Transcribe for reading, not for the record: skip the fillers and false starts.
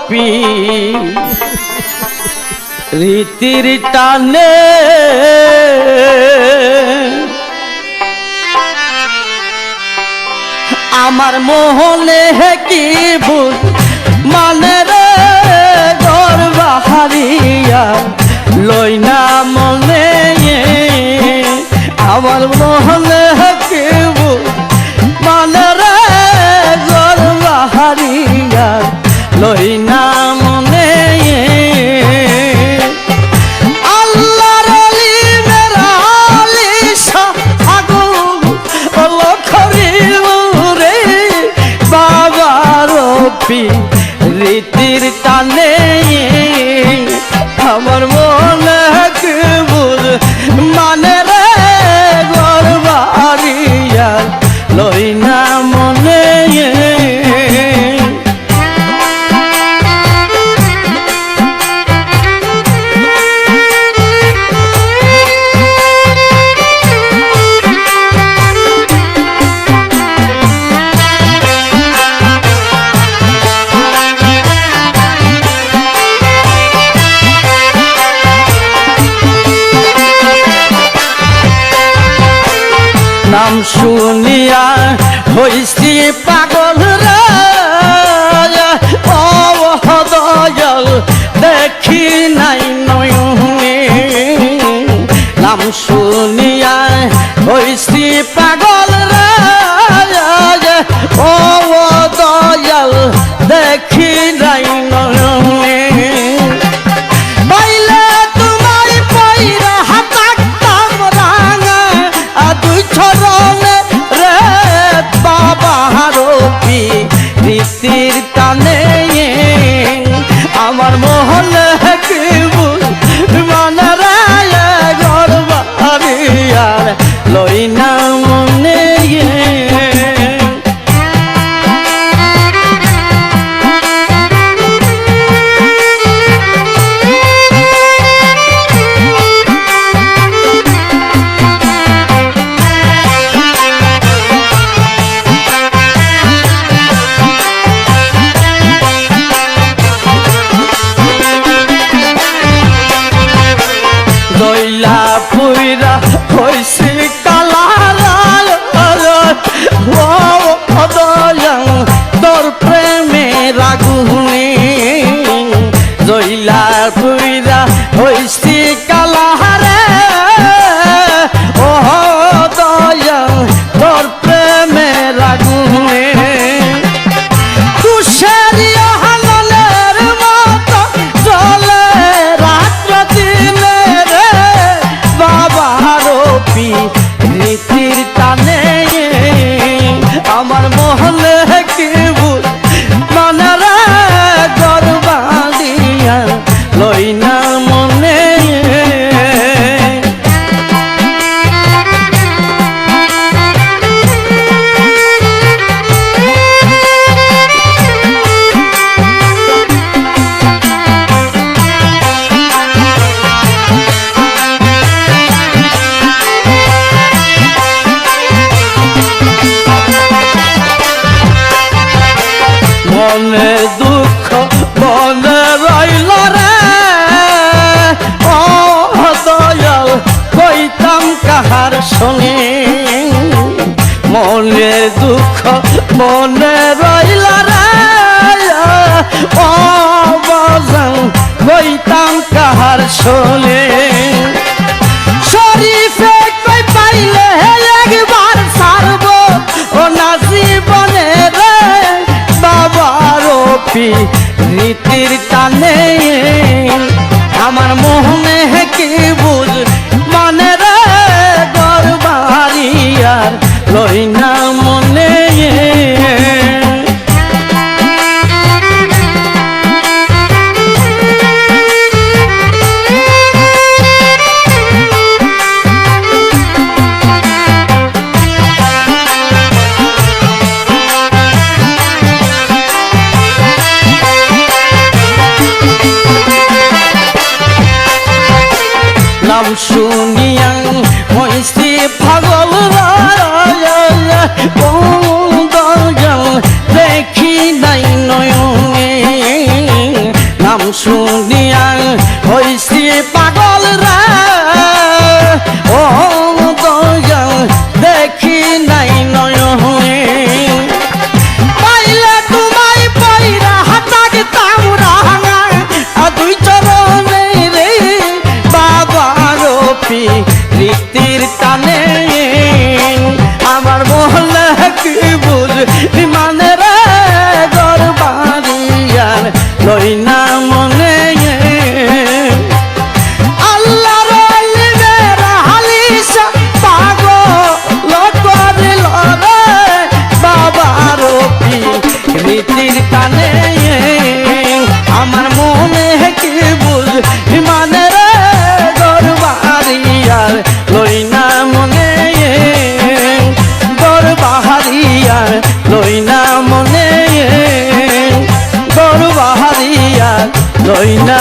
P রীতির টানে আমার মোহনে কি বুঝ মানে রে গর্বা হারিয়া লই না মনে আমার মোহনে কি বুঝ মানে রে গর্বা হারিয়া লই না মনে আল্লাহর আলি মেরা আলি সাগু লখরি রে বাবার পি রীতির টানে আমার মনে কি বুঝ মানে রে গর্বা হারিয়া লই না মনে নাম শুনিয়া হইছি পাগল রে দয়াল দেখি নাই নয়নে নাম শুনিয়া হইছি পাগল রে দয়াল দেখি নাই নয়নে রীতির টানে আমার মোহনে কি মানে রে গর্বা হারিয়া লই না মনে দইলা পুইরা হইছি কালার দয়াল তোর প্রেমের আগুনে দইলা পুইরা হইছি কালার ও দয়াল তোর প্রেমের আগুনে তুষারিয়া হালনের মতো চলে রাত্র দিনে রে বাবার পি রীতির টানে আমার মোহনে কি বুঝ মানে রে গর্বা দিয়া লই না মনে মনে দুঃখ মনে রইল রে ও দয়াল কইতাম কাহার সঙ্গে মনে দুঃখ মনে রইল রে ও বাজান কইতাম কাহার সঙ্গে শরীফে কই পাইলে একবার ছাড়ব ও না জীবনে রে বাবার পি রীতির টানে আমার মোহনে কি বুঝ মানে রে গর্বা হারিয়া লই না মনে নাম শুনিয়া হইছি পাগল দয়াল দেখি নাই নয়নে নাম শুনিয়া হইছি পাগল রে ও দয়াল দেখি নাই নয়নে পাইলে তোমায় পয়রা হাতাগতাম রাঙা দুই চরণে রে বাবার রীতির টানে আমার মহলে কি বুঝ মানে রে গরবারিয়ার লই না মনে আল্লাহ রইলের হালিশা পাগল করিল রে বাবার রীতির টানে আমার মনে কি বুঝ মানে রে গরবারিয়ার লই না মনে গরবারিয়ার লই না মনে গরবারিয়ার লই না